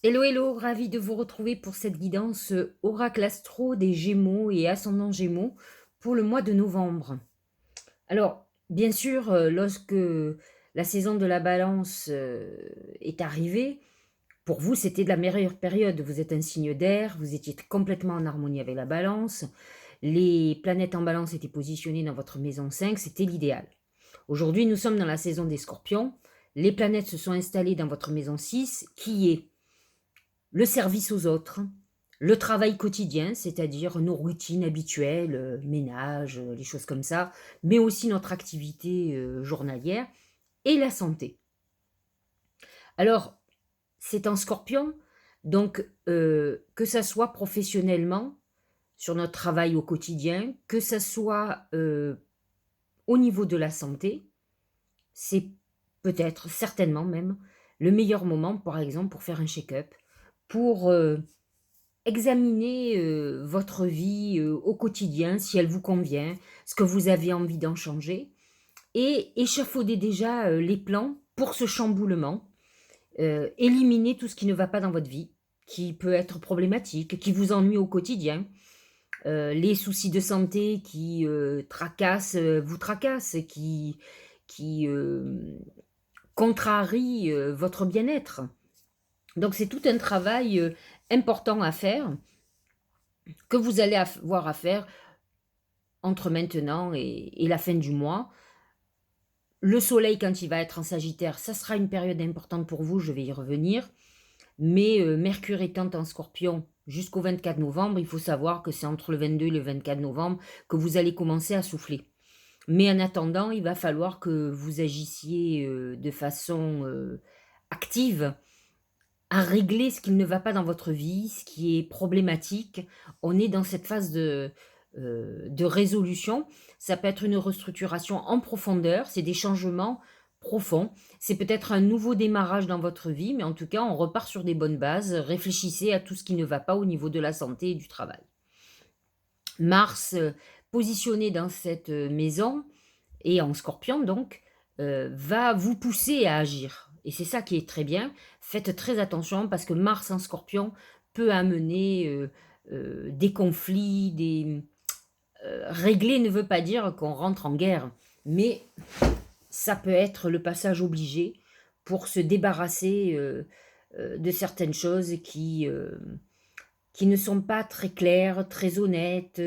Hello, hello, ravi de vous retrouver pour cette guidance oracle astro des Gémeaux et ascendant Gémeaux pour le mois de novembre. Alors, bien sûr, lorsque la saison de la Balance est arrivée, pour vous, c'était de la meilleure période. Vous êtes un signe d'air, vous étiez complètement en harmonie avec la Balance. Les planètes en Balance étaient positionnées dans votre maison 5, c'était l'idéal. Aujourd'hui, nous sommes dans la saison des Scorpions. Les planètes se sont installées dans votre maison 6, qui est le service aux autres, le travail quotidien, c'est-à-dire nos routines habituelles, ménage, les choses comme ça, mais aussi notre activité journalière, et la santé. Alors, c'est en scorpion, donc que ça soit professionnellement, sur notre travail au quotidien, que ça soit au niveau de la santé, c'est peut-être, certainement même, le meilleur moment, par exemple, pour faire un check-up, pour examinez, votre vie, au quotidien, si elle vous convient, ce que vous avez envie d'en changer et échafaudez déjà, les plans pour ce chamboulement. Éliminez tout ce qui ne va pas dans votre vie, qui peut être problématique, qui vous ennuie au quotidien. Les soucis de santé qui, vous tracassent, qui contrarient, votre bien-être. Donc c'est tout un travail, important à faire, que vous allez avoir à faire entre maintenant et la fin du mois. Le soleil, quand il va être en Sagittaire, ça sera une période importante pour vous, je vais y revenir. Mais Mercure étant en Scorpion jusqu'au 24 novembre, il faut savoir que c'est entre le 22 et le 24 novembre que vous allez commencer à souffler. Mais en attendant, il va falloir que vous agissiez de façon active à régler ce qui ne va pas dans votre vie, ce qui est problématique. On est dans cette phase de résolution. Ça peut être une restructuration en profondeur, c'est des changements profonds. C'est peut-être un nouveau démarrage dans votre vie, mais en tout cas, on repart sur des bonnes bases. Réfléchissez à tout ce qui ne va pas au niveau de la santé et du travail. Mars, positionné dans cette maison, et en scorpion donc, va vous pousser à agir. Et c'est ça qui est très bien. Faites très attention parce que Mars en scorpion peut amener des conflits, régler ne veut pas dire qu'on rentre en guerre, mais ça peut être le passage obligé pour se débarrasser de certaines choses qui ne sont pas très claires, très honnêtes,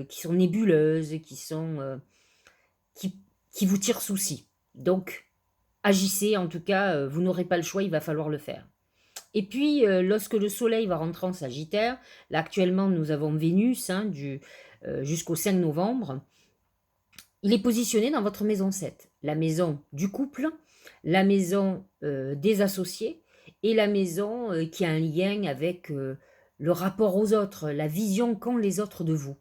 qui sont nébuleuses, qui, qui vous tirent souci. Donc, agissez, en tout cas, vous n'aurez pas le choix, il va falloir le faire. Et puis, lorsque le soleil va rentrer en Sagittaire, là actuellement nous avons Vénus jusqu'au 5 novembre, il est positionné dans votre maison 7, la maison du couple, la maison des associés et la maison qui a un lien avec le rapport aux autres, la vision qu'ont les autres de vous.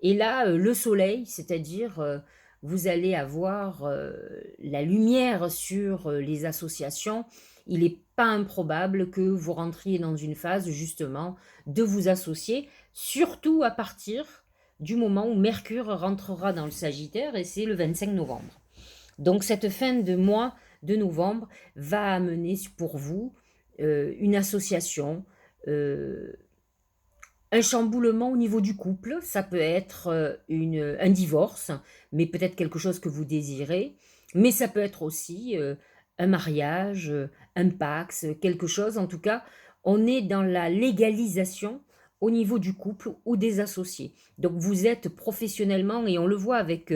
Et là, le soleil, c'est-à-dire, vous allez avoir, la lumière sur, les associations. Il n'est pas improbable que vous rentriez dans une phase justement de vous associer, surtout à partir du moment où Mercure rentrera dans le Sagittaire et c'est le 25 novembre. Donc cette fin de mois de novembre va amener pour vous, une association, heu un chamboulement au niveau du couple, ça peut être un divorce, mais peut-être quelque chose que vous désirez, mais ça peut être aussi un mariage, un pax, quelque chose. En tout cas, on est dans la légalisation au niveau du couple ou des associés. Donc vous êtes professionnellement, et on le voit avec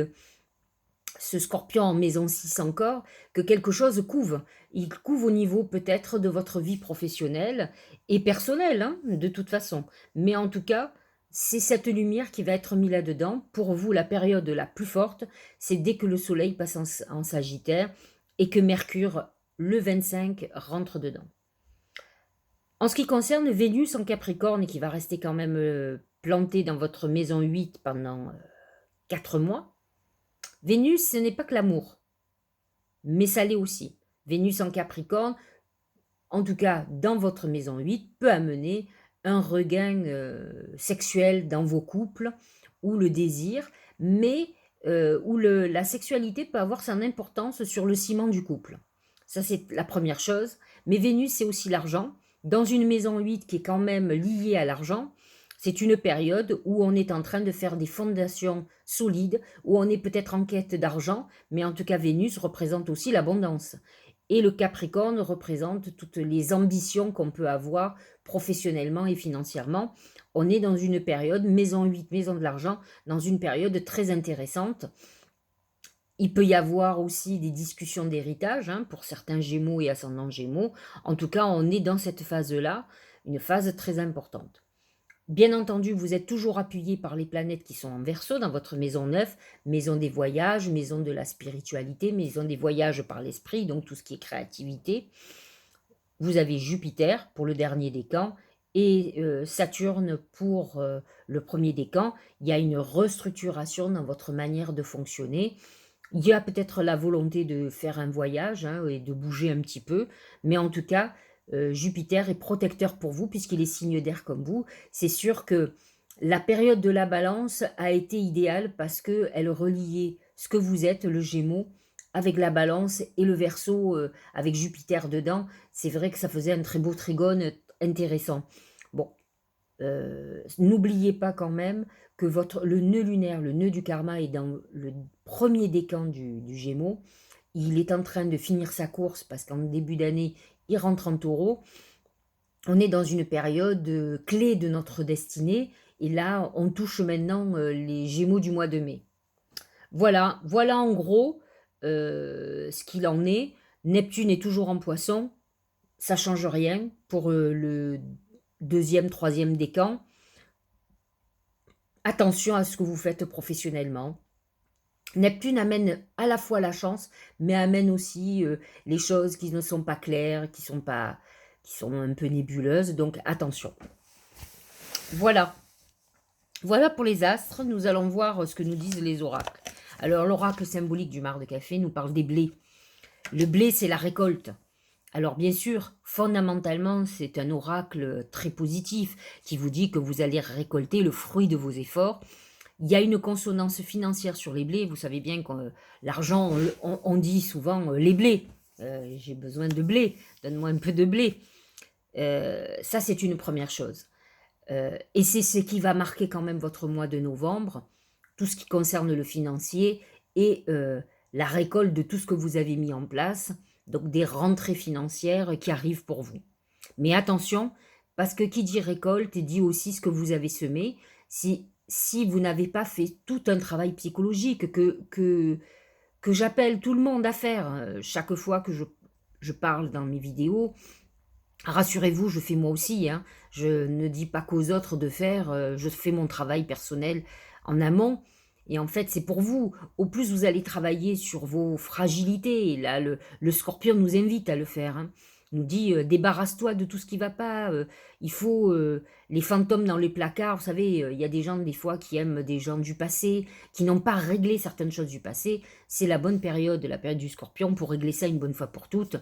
ce scorpion en maison 6 encore, que quelque chose couve. Il couve au niveau peut-être de votre vie professionnelle et personnelle, hein, de toute façon. Mais en tout cas, c'est cette lumière qui va être mise là-dedans. Pour vous, la période la plus forte, c'est dès que le soleil passe en Sagittaire et que Mercure, le 25, rentre dedans. En ce qui concerne Vénus en Capricorne, qui va rester quand même plantée dans votre maison 8 pendant 4 mois, Vénus, ce n'est pas que l'amour, mais ça l'est aussi. Vénus en Capricorne, en tout cas dans votre maison 8, peut amener un regain sexuel dans vos couples, ou le désir, mais où la sexualité peut avoir son importance sur le ciment du couple. Ça, c'est la première chose. Mais Vénus, c'est aussi l'argent. Dans une maison 8 qui est quand même liée à l'argent, c'est une période où on est en train de faire des fondations solides, où on est peut-être en quête d'argent, mais en tout cas Vénus représente aussi l'abondance. Et le Capricorne représente toutes les ambitions qu'on peut avoir professionnellement et financièrement. On est dans une période, maison 8, maison de l'argent, dans une période très intéressante. Il peut y avoir aussi des discussions d'héritage pour certains Gémeaux et ascendants Gémeaux. En tout cas, on est dans cette phase-là, une phase très importante. Bien entendu, vous êtes toujours appuyé par les planètes qui sont en Verseau dans votre maison 9, maison des voyages, maison de la spiritualité, maison des voyages par l'esprit, donc tout ce qui est créativité. Vous avez Jupiter pour le dernier décan et Saturne pour le premier décan. Il y a une restructuration dans votre manière de fonctionner. Il y a peut-être la volonté de faire un voyage et de bouger un petit peu, mais en tout cas, Jupiter est protecteur pour vous puisqu'il est signe d'air comme vous. C'est sûr que la période de la balance a été idéale parce qu'elle reliait ce que vous êtes, le Gémeaux, avec la balance et le Verseau avec Jupiter dedans. C'est vrai que ça faisait un très beau trigone intéressant. Bon, n'oubliez pas quand même que le nœud lunaire, le nœud du karma est dans le premier décan du Gémeaux. Il est en train de finir sa course parce qu'en début d'année, il rentre en Taureau. On est dans une période clé de notre destinée et là, on touche maintenant les Gémeaux du mois de mai. Voilà, voilà en gros ce qu'il en est. Neptune est toujours en Poisson, ça change rien pour le deuxième, troisième décan. Attention à ce que vous faites professionnellement. Neptune amène à la fois la chance, mais amène aussi les choses qui ne sont pas claires, qui sont un peu nébuleuses. Donc attention. Voilà. Voilà pour les astres. Nous allons voir ce que nous disent les oracles. Alors l'oracle symbolique du mar de café nous parle des blés. Le blé, c'est la récolte. Alors bien sûr, fondamentalement, c'est un oracle très positif qui vous dit que vous allez récolter le fruit de vos efforts. Il y a une consonance financière sur les blés. Vous savez bien que l'argent, on dit souvent les blés. J'ai besoin de blé, donne-moi un peu de blé. Ça, c'est une première chose. Et c'est ce qui va marquer quand même votre mois de novembre, tout ce qui concerne le financier et la récolte de tout ce que vous avez mis en place, donc des rentrées financières qui arrivent pour vous. Mais attention, parce que qui dit récolte dit aussi ce que vous avez semé. Si vous n'avez pas fait tout un travail psychologique que j'appelle tout le monde à faire chaque fois que je parle dans mes vidéos, rassurez-vous, je fais moi aussi. Je ne dis pas qu'aux autres de faire, je fais mon travail personnel en amont. Et en fait, c'est pour vous. Au plus vous allez travailler sur vos fragilités, et là, le scorpion nous invite à le faire. Il nous dit, débarrasse-toi de tout ce qui ne va pas. Il faut les fantômes dans les placards. Vous savez, il y a des gens, des fois, qui aiment des gens du passé, qui n'ont pas réglé certaines choses du passé. C'est la bonne période, la période du scorpion, pour régler ça une bonne fois pour toutes,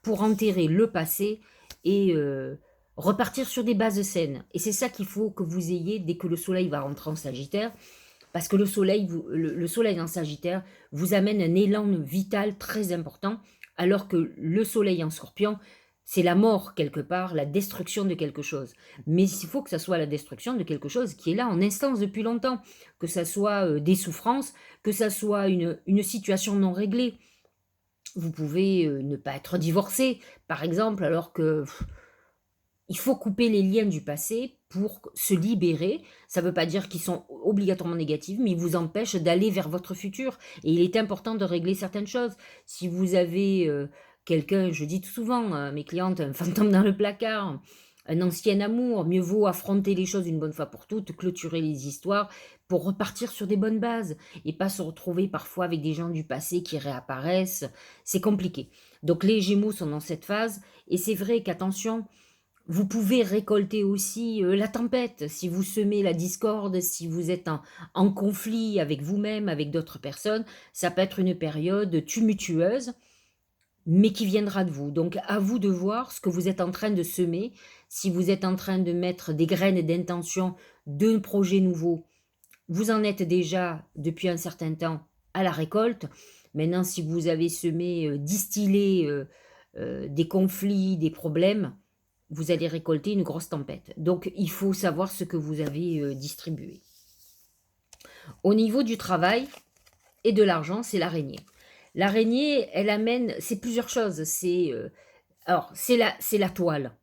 pour enterrer le passé et repartir sur des bases saines. Et c'est ça qu'il faut que vous ayez dès que le soleil va rentrer en Sagittaire, parce que le soleil en Sagittaire vous amène un élan vital très important, alors que le soleil en Scorpion, c'est la mort quelque part, la destruction de quelque chose. Mais il faut que ça soit la destruction de quelque chose qui est là en instance depuis longtemps, que ça soit des souffrances, que ça soit une situation non réglée. Vous pouvez ne pas être divorcé, par exemple, alors que il faut couper les liens du passé pour se libérer. Ça ne veut pas dire qu'ils sont obligatoirement négatifs, mais ils vous empêchent d'aller vers votre futur. Et il est important de régler certaines choses. Si vous avez quelqu'un, je dis souvent à mes clientes, un fantôme dans le placard, un ancien amour, mieux vaut affronter les choses une bonne fois pour toutes, clôturer les histoires pour repartir sur des bonnes bases et pas se retrouver parfois avec des gens du passé qui réapparaissent. C'est compliqué. Donc les Gémeaux sont dans cette phase et c'est vrai qu'attention, vous pouvez récolter aussi la tempête si vous semez la discorde, si vous êtes en conflit avec vous-même, avec d'autres personnes. Ça peut être une période tumultueuse, mais qui viendra de vous. Donc à vous de voir ce que vous êtes en train de semer. Si vous êtes en train de mettre des graines d'intention d'un projet nouveau, vous en êtes déjà depuis un certain temps à la récolte. Maintenant, si vous avez semé, distillé des conflits, des problèmes, vous allez récolter une grosse tempête. Donc, il faut savoir ce que vous avez distribué. Au niveau du travail et de l'argent, c'est l'araignée. L'araignée, elle amène, c'est plusieurs choses. Alors, c'est la toile.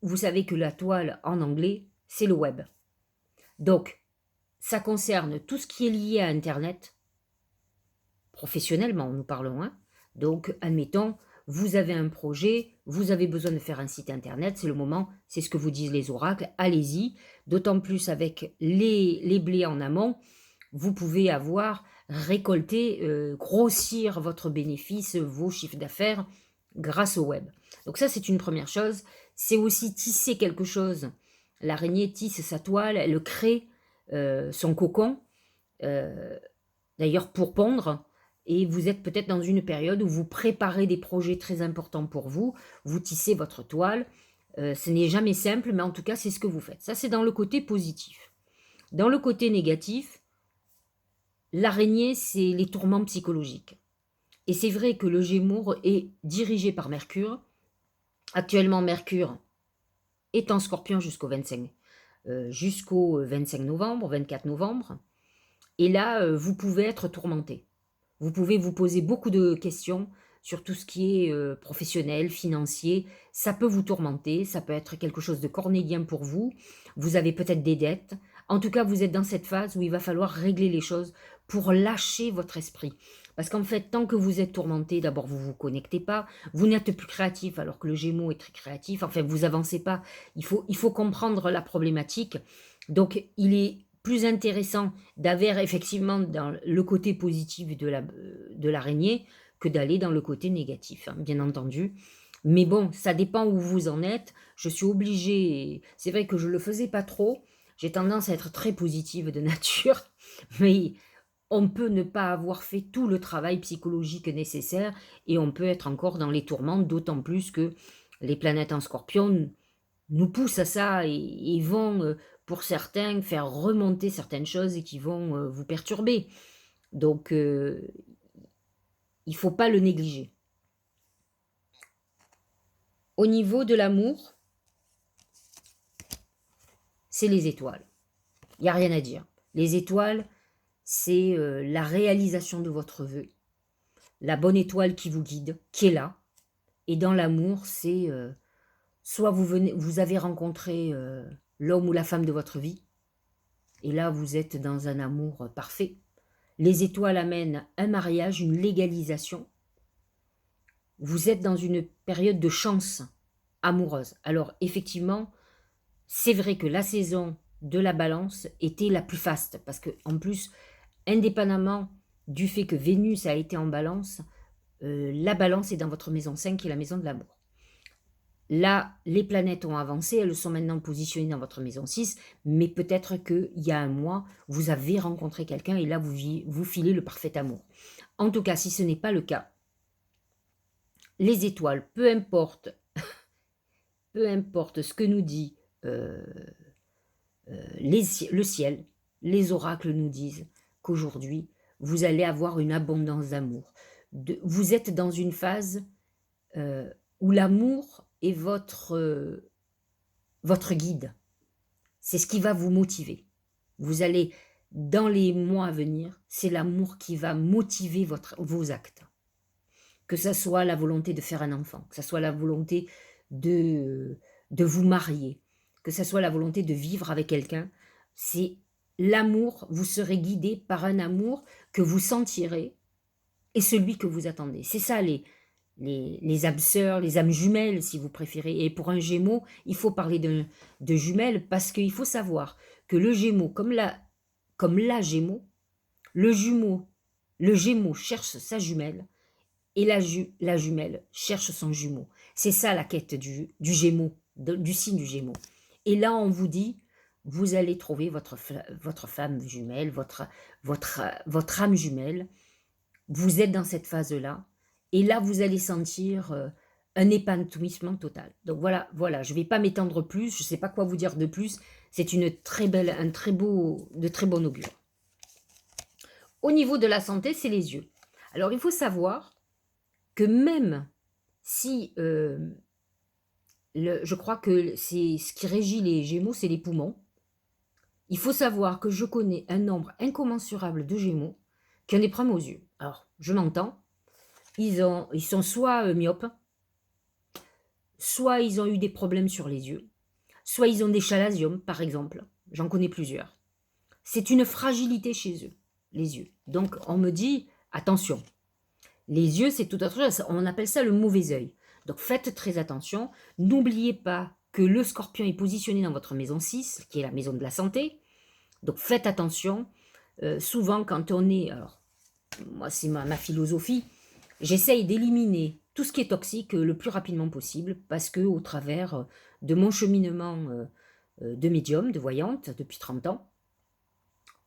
Vous savez que la toile, en anglais, c'est le web. Donc, ça concerne tout ce qui est lié à Internet, professionnellement, nous parlons. Hein. Donc, admettons, vous avez un projet, vous avez besoin de faire un site Internet, c'est le moment, c'est ce que vous disent les oracles, allez-y. D'autant plus avec les blés en amont, vous pouvez avoir récolté, grossir votre bénéfice, vos chiffres d'affaires grâce au web. Donc ça, c'est une première chose. C'est aussi tisser quelque chose. L'araignée tisse sa toile, elle crée son cocon, euh, d'ailleurs pour pondre. Et vous êtes peut-être dans une période où vous préparez des projets très importants pour vous. Vous tissez votre toile. Ce n'est jamais simple, mais en tout cas, c'est ce que vous faites. Ça, c'est dans le côté positif. Dans le côté négatif, l'araignée, c'est les tourments psychologiques. Et c'est vrai que le Gémeaux est dirigé par Mercure. Actuellement, Mercure est en Scorpion jusqu'au 25 novembre, 24 novembre. Et là, vous pouvez être tourmenté. Vous pouvez vous poser beaucoup de questions sur tout ce qui est professionnel, financier. Ça peut vous tourmenter, ça peut être quelque chose de cornélien pour vous. Vous avez peut-être des dettes. En tout cas, vous êtes dans cette phase où il va falloir régler les choses pour lâcher votre esprit. Parce qu'en fait, tant que vous êtes tourmenté, d'abord, vous ne vous connectez pas, vous n'êtes plus créatif, alors que le Gémeaux est très créatif. Enfin, vous avancez pas. Il faut comprendre la problématique. Donc, il est plus intéressant d'avoir effectivement dans le côté positif de l'araignée que d'aller dans le côté négatif, hein, bien entendu. Mais bon, ça dépend où vous en êtes. Je suis obligée, c'est vrai que je ne le faisais pas trop, j'ai tendance à être très positive de nature, mais on peut ne pas avoir fait tout le travail psychologique nécessaire et on peut être encore dans les tourments, d'autant plus que les planètes en Scorpion nous poussent à ça et vont, pour certains, faire remonter certaines choses et qui vont vous perturber. Donc, il ne faut pas le négliger. Au niveau de l'amour, c'est les étoiles. Il n'y a rien à dire. Les étoiles, c'est la réalisation de votre vœu. La bonne étoile qui vous guide, qui est là. Et dans l'amour, c'est soit vous avez rencontré l'homme ou la femme de votre vie, et là, vous êtes dans un amour parfait. Les étoiles amènent un mariage, une légalisation. Vous êtes dans une période de chance amoureuse. Alors, effectivement, c'est vrai que la saison de la balance était la plus faste, parce que en plus, indépendamment du fait que Vénus a été en balance, la balance est dans votre maison 5 qui est la maison de l'amour. Là, les planètes ont avancé, elles sont maintenant positionnées dans votre maison 6, mais peut-être qu'il y a un mois, vous avez rencontré quelqu'un et là, vous filez le parfait amour. En tout cas, si ce n'est pas le cas, les étoiles, peu importe ce que nous dit le ciel, les oracles nous disent qu'aujourd'hui, vous allez avoir une abondance d'amour. Vous êtes dans une phase où l'amour est votre guide. C'est ce qui va vous motiver. Vous allez, dans les mois à venir, c'est l'amour qui va motiver vos actes. Que ça soit la volonté de faire un enfant, que ça soit la volonté de vous marier, que ça soit la volonté de vivre avec quelqu'un, c'est l'amour, vous serez guidé par un amour que vous sentirez et celui que vous attendez. C'est ça les âmes sœurs, les âmes jumelles si vous préférez. Et pour un Gémeaux, il faut parler de jumelles parce qu'il faut savoir que le Gémeaux, comme la Gémeaux, le Gémeaux cherche sa jumelle et la jumelle cherche son jumeau. C'est ça la quête du Gémeaux, du signe du Gémeaux. Et là, on vous dit, vous allez trouver votre femme jumelle, votre âme jumelle. Vous êtes dans cette phase-là. Et là, vous allez sentir un épanouissement total. Donc voilà, je ne vais pas m'étendre plus, je ne sais pas quoi vous dire de plus. C'est de très bon augure. Au niveau de la santé, c'est les yeux. Alors, il faut savoir que même si Je crois que c'est ce qui régit les Gémeaux, c'est les poumons. Il faut savoir que je connais un nombre incommensurable de Gémeaux qui ont des problèmes aux yeux. Alors, je m'entends, ils sont soit myopes, soit ils ont eu des problèmes sur les yeux, soit ils ont des chalazions, par exemple. J'en connais plusieurs. C'est une fragilité chez eux, les yeux. Donc, on me dit, attention, les yeux, c'est tout autre chose. On appelle ça le mauvais œil. Donc, faites très attention. N'oubliez pas que le scorpion est positionné dans votre maison 6, qui est la maison de la santé. Donc, faites attention. Souvent, quand on est... Alors, moi, c'est ma philosophie. J'essaye d'éliminer tout ce qui est toxique le plus rapidement possible parce que au travers de mon cheminement de médium, de voyante, depuis 30 ans,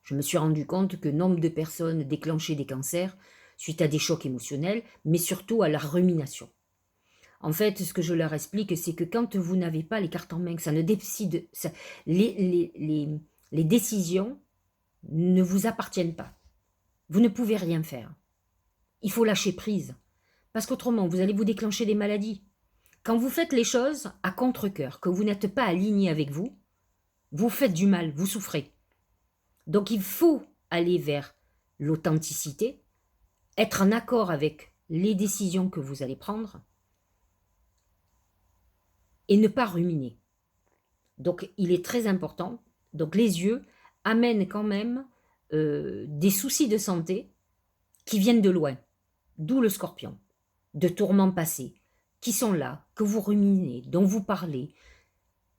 je me suis rendu compte que nombre de personnes déclenchaient des cancers suite à des chocs émotionnels, mais surtout à la rumination. En fait, ce que je leur explique, c'est que quand vous n'avez pas les cartes en main, que ça ne décide, les décisions ne vous appartiennent pas. Vous ne pouvez rien faire. Il faut lâcher prise. Parce qu'autrement, vous allez vous déclencher des maladies. Quand vous faites les choses à contre-cœur, que vous n'êtes pas aligné avec vous, vous faites du mal, vous souffrez. Donc il faut aller vers l'authenticité, être en accord avec les décisions que vous allez prendre et ne pas ruminer. Donc il est très important. Donc les yeux amènent quand même des soucis de santé qui viennent de loin, d'où le scorpion, de tourments passés, qui sont là, que vous ruminez, dont vous parlez,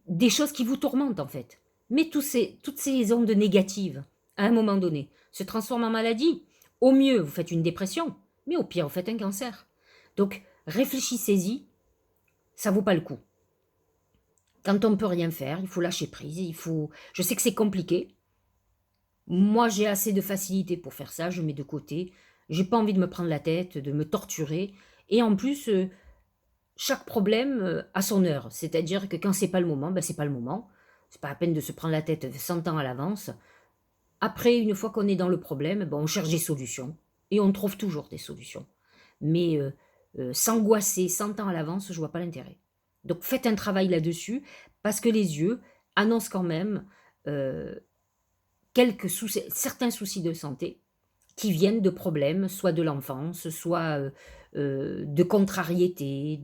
des choses qui vous tourmentent en fait. Mais toutes ces ondes négatives, à un moment donné, se transforment en maladie. Au mieux, vous faites une dépression, mais au pire, vous faites un cancer. Donc, réfléchissez-y, ça vaut pas le coup. Quand on ne peut rien faire, il faut lâcher prise, Je sais que c'est compliqué. Moi, j'ai assez de facilité pour faire ça, je mets de côté. J'ai pas envie de me prendre la tête, de me torturer. Et en plus, chaque problème a son heure. C'est-à-dire que quand c'est pas le moment, ben c'est pas le moment. C'est pas la peine de se prendre la tête 100 ans à l'avance. Après, une fois qu'on est dans le problème, ben on cherche des solutions. Et on trouve toujours des solutions. Mais s'angoisser 100 ans à l'avance, je vois pas l'intérêt. Donc faites un travail là-dessus, parce que les yeux annoncent quand même euh, certains soucis de santé qui viennent de problèmes, soit de l'enfance, soit de contrariété,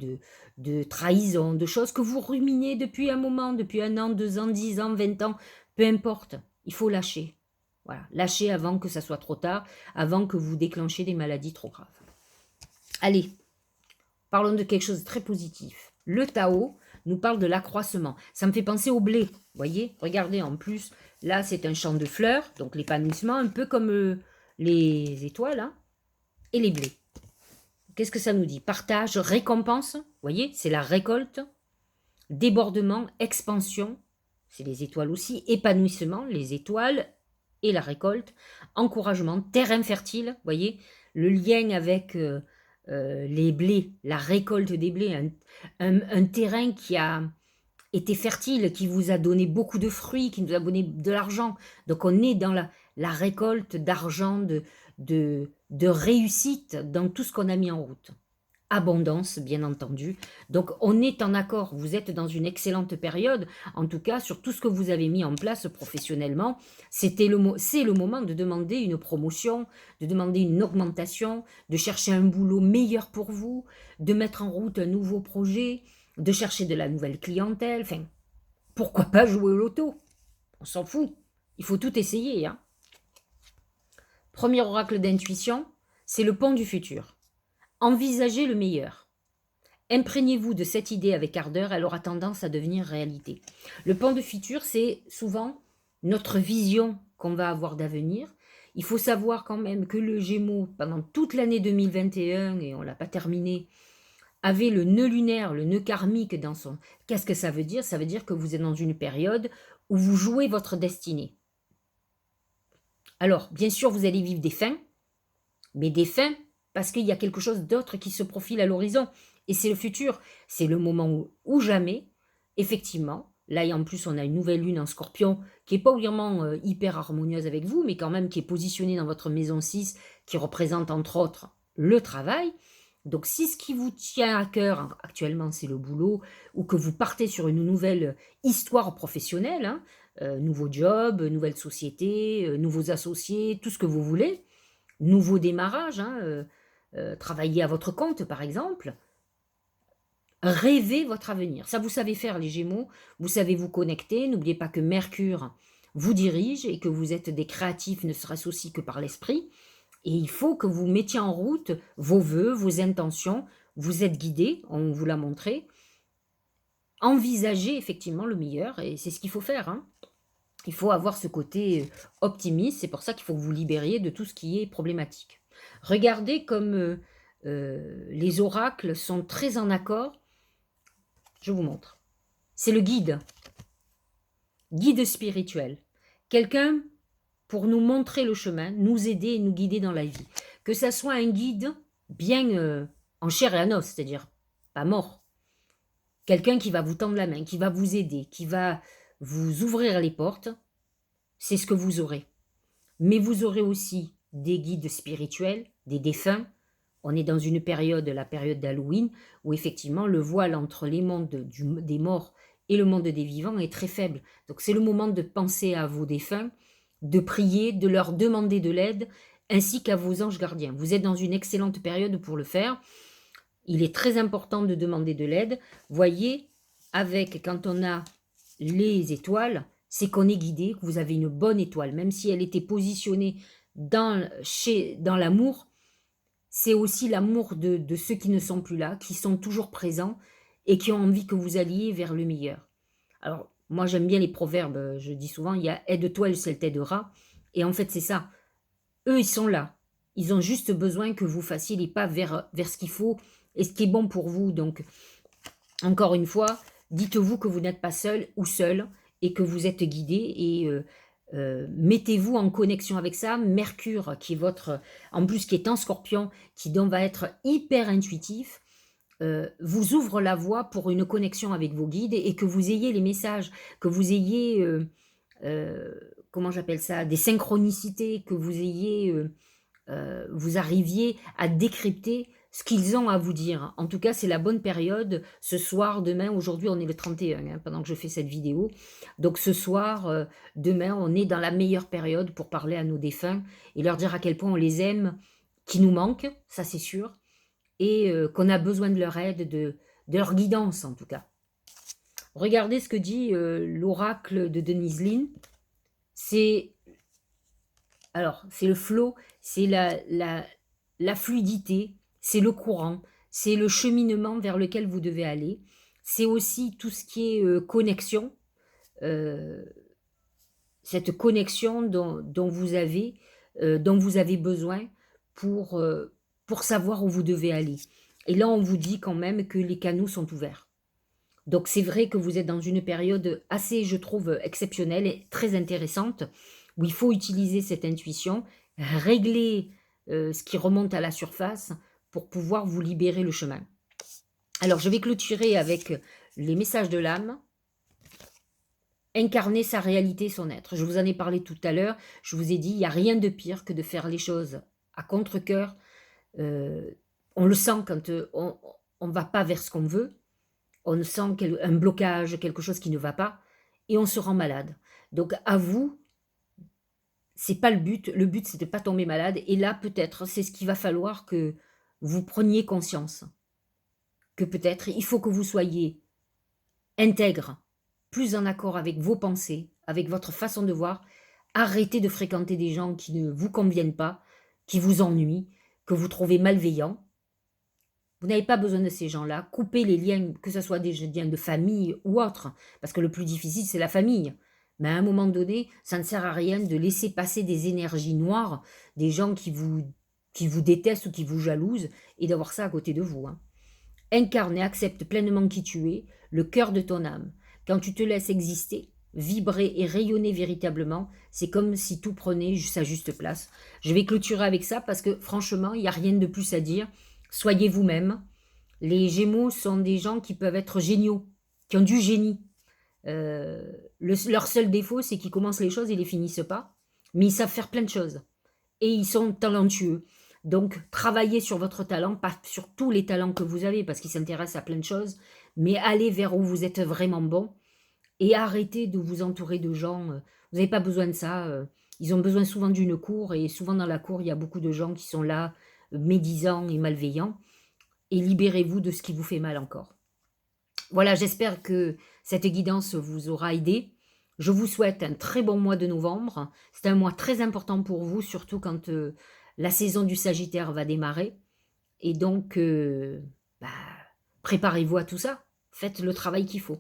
de trahison, de choses que vous ruminez depuis un moment, depuis 1 an, 2 ans, 10 ans, 20 ans, peu importe, il faut lâcher. Voilà, lâcher avant que ça soit trop tard, avant que vous déclenchiez des maladies trop graves. Allez, parlons de quelque chose de très positif. Le Tao nous parle de l'accroissement. Ça me fait penser au blé, vous voyez. Regardez, en plus, là, c'est un champ de fleurs, donc l'épanouissement, un peu comme les étoiles hein, et les blés. Qu'est-ce que ça nous dit? Partage, récompense, vous voyez, c'est la récolte. Débordement, expansion, c'est les étoiles aussi. Épanouissement, les étoiles et la récolte. Encouragement, terrain fertile, vous voyez, le lien avec les blés, la récolte des blés, un terrain qui a été fertile, qui vous a donné beaucoup de fruits, qui nous a donné de l'argent. Donc on est dans la récolte d'argent, de réussite dans tout ce qu'on a mis en route. Abondance, bien entendu. Donc on est en accord, vous êtes dans une excellente période, en tout cas sur tout ce que vous avez mis en place professionnellement. C'est le moment de demander une promotion, de demander une augmentation, de chercher un boulot meilleur pour vous, de mettre en route un nouveau projet, de chercher de la nouvelle clientèle. Enfin, pourquoi pas jouer au loto? On s'en fout, il faut tout essayer. Hein. Premier oracle d'intuition, c'est le pont du futur. Envisagez le meilleur. Imprégnez-vous de cette idée avec ardeur, elle aura tendance à devenir réalité. Le pont du futur, c'est souvent notre vision qu'on va avoir d'avenir. Il faut savoir quand même que le Gémeaux, pendant toute l'année 2021, et on ne l'a pas terminé, avait le nœud lunaire, le nœud karmique dans son... Qu'est-ce que ça veut dire? Ça veut dire que vous êtes dans une période où vous jouez votre destinée. Alors, bien sûr, vous allez vivre des fins, mais des fins parce qu'il y a quelque chose d'autre qui se profile à l'horizon. Et c'est le futur. C'est le moment où jamais, effectivement, là et en plus on a une nouvelle lune en scorpion qui n'est pas vraiment hyper harmonieuse avec vous, mais quand même qui est positionnée dans votre maison 6, qui représente entre autres le travail. Donc si ce qui vous tient à cœur actuellement, c'est le boulot ou que vous partez sur une nouvelle histoire professionnelle, hein, nouveau job, nouvelle société, nouveaux associés, tout ce que vous voulez, nouveau démarrage, hein, travailler à votre compte par exemple, rêvez votre avenir. Ça vous savez faire les Gémeaux, vous savez vous connecter, n'oubliez pas que Mercure vous dirige et que vous êtes des créatifs ne serait-ce aussi que par l'esprit. Et il faut que vous mettiez en route vos vœux, vos intentions. Vous êtes guidé, on vous l'a montré. Envisagez effectivement le meilleur et c'est ce qu'il faut faire, hein. Il faut avoir ce côté optimiste, c'est pour ça qu'il faut que vous libériez de tout ce qui est problématique. Regardez comme les oracles sont très en accord. Je vous montre. C'est le guide, guide spirituel. Quelqu'un pour nous montrer le chemin, nous aider et nous guider dans la vie. Que ça soit un guide bien en chair et en os, c'est-à-dire pas mort. Quelqu'un qui va vous tendre la main, qui va vous aider, qui va vous ouvrir les portes, c'est ce que vous aurez. Mais vous aurez aussi des guides spirituels, des défunts. On est dans une période, la période d'Halloween, où effectivement le voile entre les mondes des morts et le monde des vivants est très faible. Donc c'est le moment de penser à vos défunts, de prier, de leur demander de l'aide, ainsi qu'à vos anges gardiens. Vous êtes dans une excellente période pour le faire. Il est très important de demander de l'aide. Voyez, quand on a les étoiles, c'est qu'on est guidé, que vous avez une bonne étoile. Même si elle était positionnée dans l'amour, c'est aussi l'amour de ceux qui ne sont plus là, qui sont toujours présents et qui ont envie que vous alliez vers le meilleur. Alors, moi j'aime bien les proverbes, je dis souvent, il y a « aide-toi, le ciel t'aidera ». Et en fait, c'est ça. Eux, ils sont là. Ils ont juste besoin que vous fassiez les pas vers ce qu'il faut et ce qui est bon pour vous. Donc, encore une fois, dites-vous que vous n'êtes pas seul ou seul et que vous êtes guidé et mettez-vous en connexion avec ça. Mercure, qui est en plus qui est en Scorpion, qui donc va être hyper intuitif, vous ouvre la voie pour une connexion avec vos guides et que vous ayez les messages, que vous ayez, comment j'appelle ça, des synchronicités, que vous ayez, vous arriviez à décrypter ce qu'ils ont à vous dire. En tout cas, c'est la bonne période, ce soir, demain, aujourd'hui on est le 31, hein, pendant que je fais cette vidéo. Donc ce soir, demain, on est dans la meilleure période pour parler à nos défunts et leur dire à quel point on les aime, qui nous manquent, ça c'est sûr, et qu'on a besoin de leur aide, de leur guidance en tout cas. Regardez ce que dit l'oracle de Denise Lynn. C'est le flow, c'est la fluidité, c'est le courant, c'est le cheminement vers lequel vous devez aller. C'est aussi tout ce qui est connexion, cette connexion dont vous avez besoin pour savoir où vous devez aller. Et là, on vous dit quand même que les canaux sont ouverts. Donc c'est vrai que vous êtes dans une période assez, je trouve, exceptionnelle et très intéressante, où il faut utiliser cette intuition, régler ce qui remonte à la surface pour pouvoir vous libérer le chemin. Alors je vais clôturer avec les messages de l'âme. Incarner sa réalité, son être. Je vous en ai parlé tout à l'heure, je vous ai dit, il n'y a rien de pire que de faire les choses à contre-cœur. On le sent quand on ne va pas vers ce qu'on veut, on sent un blocage, quelque chose qui ne va pas, et on se rend malade. Donc à vous, c'est pas le but c'est de ne pas tomber malade, et là peut-être c'est ce qu'il va falloir que vous preniez conscience, que peut-être il faut que vous soyez intègre, plus en accord avec vos pensées, avec votre façon de voir, arrêtez de fréquenter des gens qui ne vous conviennent pas, qui vous ennuient, que vous trouvez malveillants. Vous n'avez pas besoin de ces gens-là. Coupez les liens, que ce soit des liens de famille ou autres, parce que le plus difficile, c'est la famille. Mais à un moment donné, ça ne sert à rien de laisser passer des énergies noires, des gens qui vous détestent ou qui vous jalousent, et d'avoir ça à côté de vous. Hein. Incarne et accepte pleinement qui tu es, le cœur de ton âme. Quand tu te laisses exister, vibrer et rayonner véritablement, c'est comme si tout prenait sa juste place. Je vais clôturer avec ça parce que franchement, il n'y a rien de plus à dire. Soyez vous-même. Les Gémeaux sont des gens qui peuvent être géniaux, qui ont du génie. Leur seul défaut, c'est qu'ils commencent les choses et les finissent pas. Mais ils savent faire plein de choses. Et ils sont talentueux. Donc, travaillez sur votre talent, pas sur tous les talents que vous avez, parce qu'ils s'intéressent à plein de choses, mais allez vers où vous êtes vraiment bon et arrêtez de vous entourer de gens, vous n'avez pas besoin de ça, ils ont besoin souvent d'une cour et souvent dans la cour, il y a beaucoup de gens qui sont là, médisants et malveillants et libérez-vous de ce qui vous fait mal encore. Voilà, j'espère que cette guidance vous aura aidé. Je vous souhaite un très bon mois de novembre. C'est un mois très important pour vous, surtout quand la saison du Sagittaire va démarrer. Et donc, bah, préparez-vous à tout ça. Faites le travail qu'il faut.